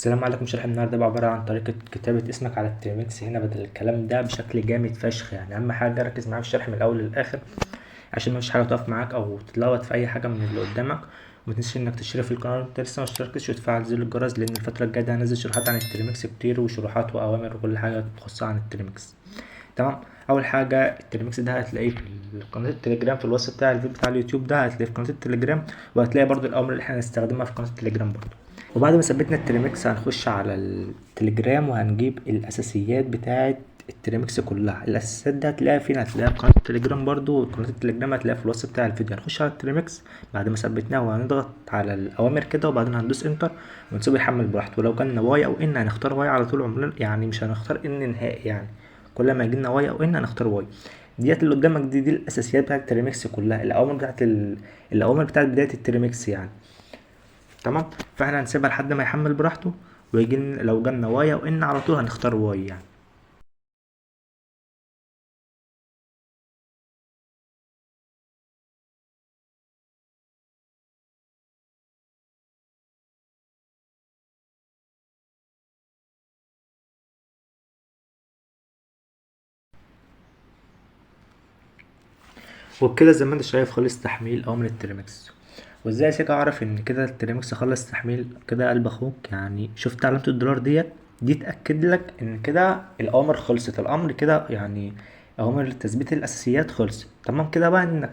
السلام عليكم. شرح النهارده بقى عبارة عن طريقة كتابة اسمك على التريمكس هنا بدل الكلام ده بشكل جامد فشخ. يعني أهم حاجة ركز معايا في الشرح من الأول للآخر عشان مفيش حاجة تقف معاك أو تتلخبط في أي حاجة من اللي قدامك. ومتنساش إنك تشترك في القناة لو أنت لسه مشتركتش وتفعل زر الجرس، لأن الفترة الجاية دي هنزل شروحات عن التريمكس كتير وشروحات وأوامر وكل حاجة تخصها عن التريمكس. تمام. أول حاجة التريمكس ده هتلاقيه في قناة التليجرام، في الوصف بتاع الفيديو بتاع اليوتيوب ده هتلاقيه في قناة التليجرام، وهتلاقي برضو الأوامر اللي احنا هنستخدمها في قناة التليجرام برضو. وبعد ما ثبتنا التريمكس هنخش على التليجرام وهنجيب الاساسيات بتاعه التريمكس كلها. الاساسيات دي هتلاقيها فين؟ هتلاقيها في قناه التليجرام برضو. قناه التليجرام هتلاقيها في الوصف بتاع الفيديو. هنخش على التريمكس بعد ما ثبتناه وهنضغط على الاوامر كده، وبعدين هندوس انتر ونسيبه يحمل براحته. ولو كان واي او ان هنختار واي على طول عمرنا، يعني مش هنختار ان نهائي. يعني كل ما يجيلنا واي او ان هنختار واي. ديت اللي قدامك دي الاساسيات بتاعه التريمكس كلها، الاوامر بتاعه الاوامر بتاعه بدايه التريمكس يعني. تمام. فاحنا هنسيبها لحد ما يحمل براحته، ويجي لو جالنا واي او ان على طول هنختار واي يعني. وبكده زي ما انت شايف خلص تحميل اوامر التريمكس. وازاي يا سيكا اعرف ان كده التريمكس خلص تحميل كده قلب اخوك؟ يعني شفت علامة الدولار دي تأكد لك ان كده الاوامر خلصت. الامر كده يعني اوامر تثبيت الاساسيات خلصت. تمام كده بقى انك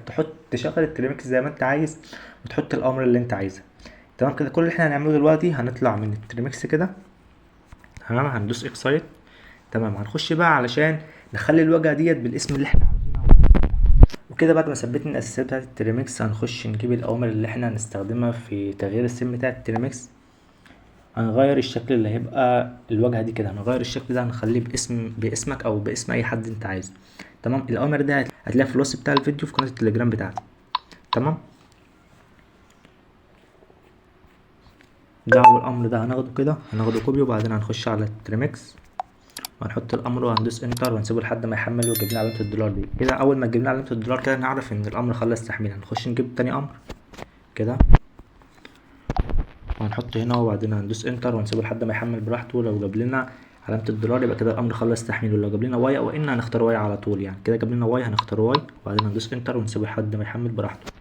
تشغل التريمكس زي ما انت عايز وتحط الاوامر اللي انت عايزها. تمام كده كل اللي احنا هنعمله دلوقتي هنطلع من التريمكس كده. تمام. هندوس اكسايت. تمام. هنخش بقى علشان نخلي الواجهه ديت بالاسم اللي احنا عاوزينه. وكده بعد ما ثبتنا الاساسيات بتاعه التريمكس هنخش نجيب الاوامر اللي احنا هنستخدمها في تغيير السم بتاع التريمكس. هنغير الشكل اللي هيبقى الواجهه دي كده، هنغير الشكل ده هنخليه باسمك او باسم اي حد انت عايزه. تمام. الاوامر دي هتلاقيها في الوصف بتاع الفيديو في قناه التليجرام بتاعتي. تمام. ده اول امر ده هناخده كده، هناخده كوبي وبعدين هنخش على التريمكس وهنحط الامر وهندوس انتر ونسيبه لحد ما يحمل ويجيب لنا علامه الدولار دي كده. اول ما تجيب لنا علامه الدولار كده نعرف ان الامر خلص تحميل. هنخش نجيب تاني امر كده وهنحطه هنا وبعدين هندوس انتر ونسيبه لحد ما يحمل براحته. لو جاب لنا علامه الدولار يبقى كده الامر خلص تحميل، ولو جاب لنا واي او ان هنختار واي على طول. يعني كده جاب لنا واي هنختار واي وبعدين هندوس انتر ونسيبه لحد ما يحمل براحته.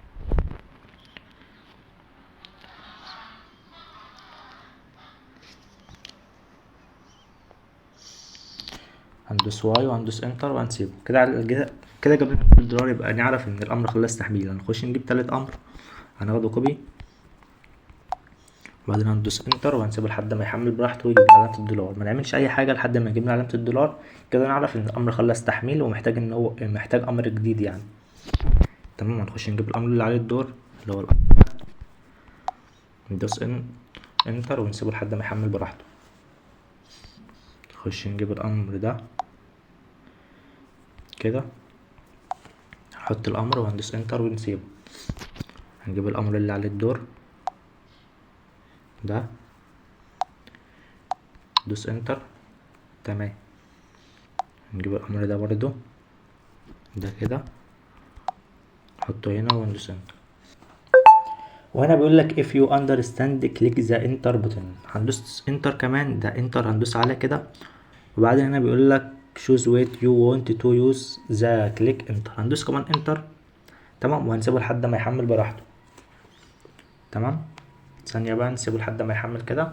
هندوس واي وهندوس انتر وهنسيبه كده كده جاب لنا الدولار، يبقى نعرف ان الامر خلص تحميل. هنخش نجيب تالت امر هناخده كوبي وبعدين هندوس انتر وهنسيبه لحد ما يحمل براحته ويجيب لنا علامة الدولار. ما نعملش اي حاجة لحد ما يجيب لنا علامة الدولار. كده نعرف ان الامر خلص تحميل ومحتاج ان هو محتاج امر جديد يعني. تمام. هنخش نجيب الامر اللي عليه الدور اللي هو الامر ده. ندوس انتر ونسيبه لحد ما يحمل براحته. نخش نجيب الامر ده كده، هنحط الامر وهندوس انتر ونسيبه. هنجيب الامر اللي عليه الدور ده، ندوس انتر. تمام. هنجيب الامر ده برضو ده كده، نحطه هنا وندوس انتر. وهنا بيقول لك if you understand click the enter button. هندوس انتر كمان، ده انتر هندوس عليه كده. وبعدين هنا بيقول لك choose what you want to use the click enter. هندوس كمان انتر. تمام. وهنسيبه لحد ما يحمل براحته. تمام. ثانية بقى نسيبه لحد ما يحمل كده.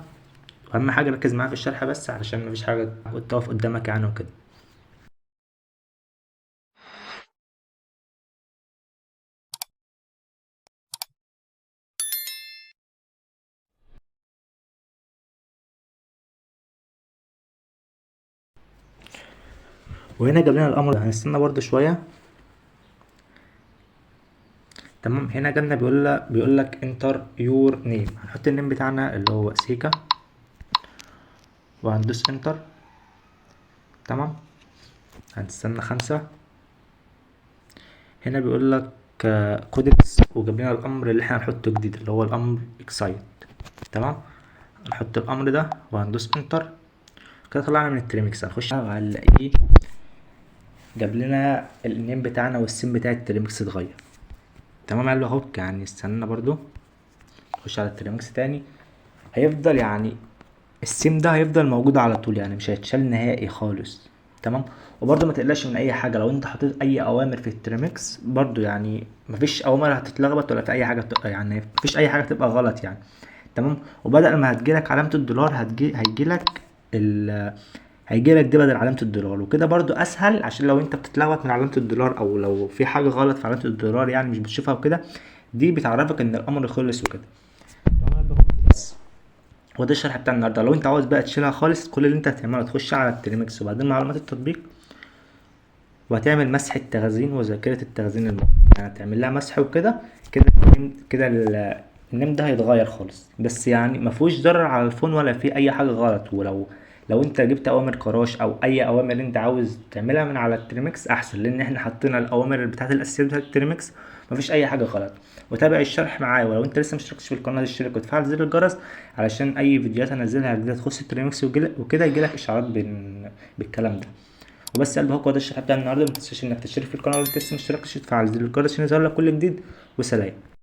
واهم حاجة ركز معايا في الشرح بس علشان مفيش حاجة تقف قدامك يعني وكده. وهنا جاب لنا الامر، هنستنى برضه شوية. تمام. هنا جالنا بيقول لك enter your name. هنحط النيم بتاعنا اللي هو سيكا وهندوس انتر. تمام. هنستنى 5. هنا بيقول لك كودكس وجاب لنا الامر اللي احنا هنحطه جديد اللي هو الامر اكسايت. تمام. هنحط الامر ده وهندوس انتر. كده طلعنا من التريمكس. هنخش هنلاقيه جاب لنا النيم بتاعنا والسم بتاع التريمكس اتغير. تمام. قال له اهو يعني استنى برضو. نخش على التريمكس تاني. هيفضل يعني السيم ده هيفضل موجود على طول، يعني مش هيتشال نهائي خالص. تمام. وبرده ما تقلقش من اي حاجه، لو انت حطيت اي اوامر في التريمكس برده يعني مفيش اوامر هتتلخبط ولا في اي حاجه يعني مفيش اي حاجه تبقى غلط يعني. تمام. وبدل ما هتجيلك علامه الدولار هيجيلك ال هيجيلك دي بدل علامه الدولار، وكده برضو اسهل عشان لو انت بتتلخبط من علامه الدولار او لو في حاجه غلط في علامه الدولار يعني مش بتشوفها وكده، دي بتعرفك ان الامر خلص وكده. بس هو ده الشرح بتاع النهارده. لو انت عاوز بقى تشيلها خالص، كل اللي انت هتعمله تخش على التريمكس وبعدين معلومات التطبيق، وهتعمل مسح التخزين وذاكرة التخزين يعني هتعمل لها مسح وكده. كده كده النيم ده هيتغير خالص، بس يعني مفهوش ضرر على الفون ولا في اي حاجة غلط. لو انت جبت اوامر كراش او اي اوامر انت عاوز تعملها من على التريمكس احسن، لان احنا حطينا الاوامر بتاعت الاساسيات بتاعت التريمكس، مفيش اي حاجة غلط. وتابع الشرح معايا، ولو انت لسه مشتركتش في القناة اشترك وتفعل زر الجرس علشان اي فيديوهات انزلها جديدة تخص التريمكس وكده يجيلك اشعارات بالكلام ده. وبس يا قلبي، هو ده الشرح بتاع النهارده. متنساش انك تشترك في القناه، ولو انت لسه مشتركتش تفعل زر الجرس عشان يظهر لك كل جديد. وسلام.